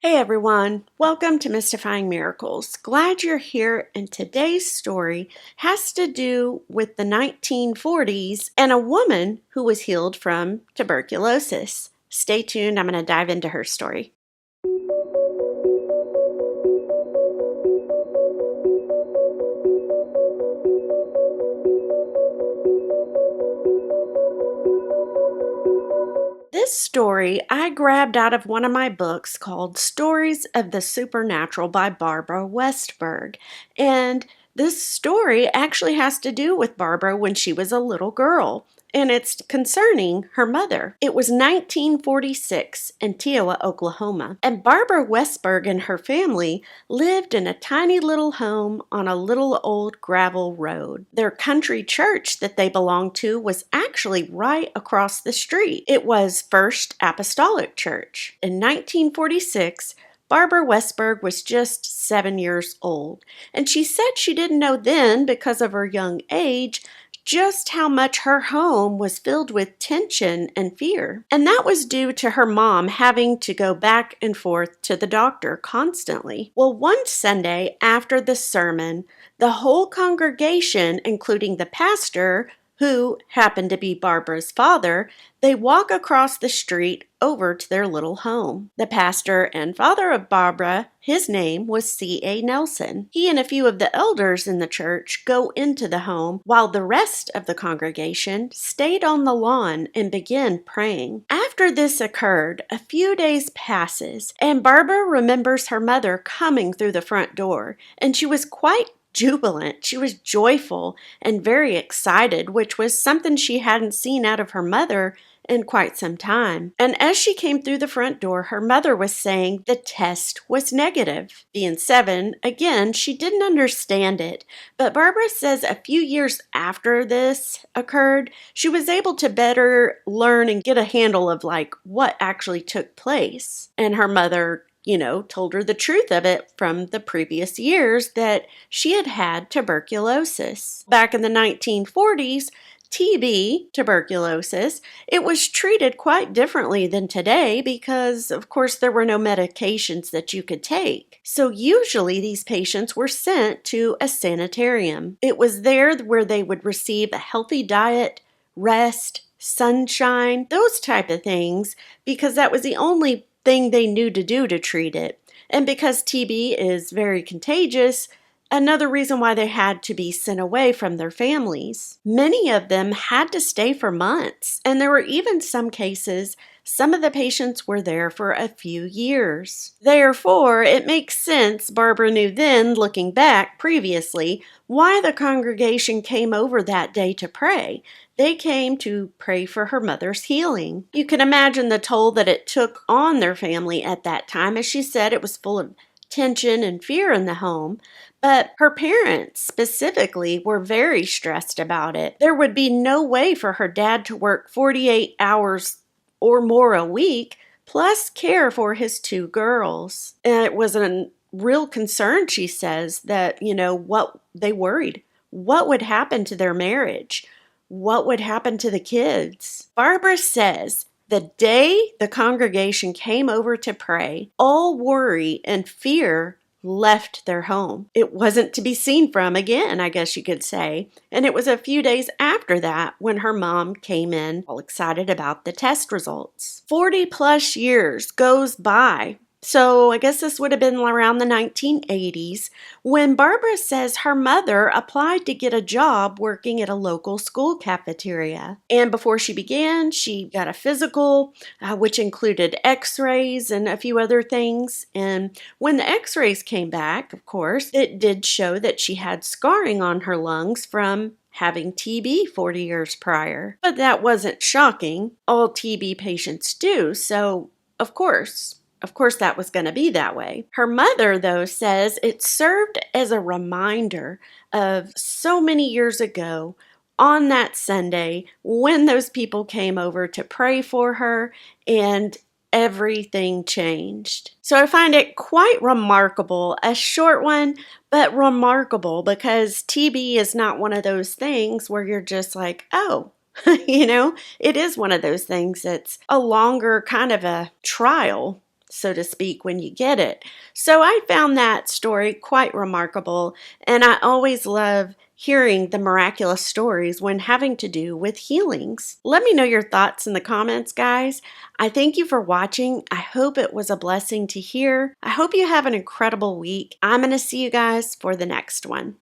Hey everyone, welcome to Mystifying Miracles. Glad you're here, and today's story has to do with the 1940s and a woman who was healed from tuberculosis. Stay tuned, I'm going to dive into her story. This story I grabbed out of one of my books called Stories of the Supernatural by Barbara Westberg. And this story actually has to do with Barbara when she was a little girl. And it's concerning her mother. It was 1946 in Teowa, Oklahoma, and Barbara Westberg and her family lived in a tiny little home on a little old gravel road. Their country church that they belonged to was actually right across the street. It was First Apostolic Church. In 1946, Barbara Westberg was just 7 years old, and she said she didn't know then, because of her young age, just how much her home was filled with tension and fear. And that was due to her mom having to go back and forth to the doctor constantly. Well, one Sunday after the sermon, the whole congregation, including the pastor, who happened to be Barbara's father, they walk across the street over to their little home. The pastor and father of Barbara, his name was C.A. Nelson. He and a few of the elders in the church go into the home, while the rest of the congregation stayed on the lawn and began praying. After this occurred, a few days passes, and Barbara remembers her mother coming through the front door, and she was quite jubilant. She was joyful and very excited, which was something she hadn't seen out of her mother in quite some time. And as she came through the front door, her mother was saying the test was negative. Being 7, again, she didn't understand it. But Barbara says a few years after this occurred, she was able to better learn and get a handle of what actually took place. And her mother told her the truth of it from the previous years, that she had had tuberculosis. Back in the 1940s, TB, tuberculosis, it was treated quite differently than today because, of course, there were no medications that you could take. So usually these patients were sent to a sanitarium. It was there where they would receive a healthy diet, rest, sunshine, those type of things, because that was the only thing they knew to do to treat it. And because TB is very contagious, another reason why they had to be sent away from their families. Many of them had to stay for months, and there were even some cases some of the patients were there for a few years. Therefore, it makes sense, Barbara knew then, looking back previously, why the congregation came over that day to pray. They came to pray for her mother's healing. You can imagine the toll that it took on their family at that time. As she said, it was full of tension and fear in the home. But her parents specifically were very stressed about it. There would be no way for her dad to work 48 hours or more a week, plus care for his 2 girls. And it was a real concern, she says, that, what they worried. What would happen to their marriage? What would happen to the kids? Barbara says the day the congregation came over to pray, all worry and fear left their home. It wasn't to be seen from again, I guess you could say. And it was a few days after that when her mom came in all excited about the test results. 40 plus years goes by. So I guess this would have been around the 1980s when Barbara says her mother applied to get a job working at a local school cafeteria. And before she began, she got a physical, which included x-rays and a few other things. And when the x-rays came back, of course, it did show that she had scarring on her lungs from having TB 40 years prior. But that wasn't shocking. All TB patients do, so of course, that was going to be that way. Her mother, though, says it served as a reminder of so many years ago on that Sunday when those people came over to pray for her and everything changed. So I find it quite remarkable, a short one, but remarkable, because TB is not one of those things where you're just like, oh, it is one of those things that's a longer kind of a trial so to speak, when you get it. So I found that story quite remarkable, and I always love hearing the miraculous stories when having to do with healings. Let me know your thoughts in the comments, guys. I thank you for watching. I hope it was a blessing to hear. I hope you have an incredible week. I'm going to see you guys for the next one.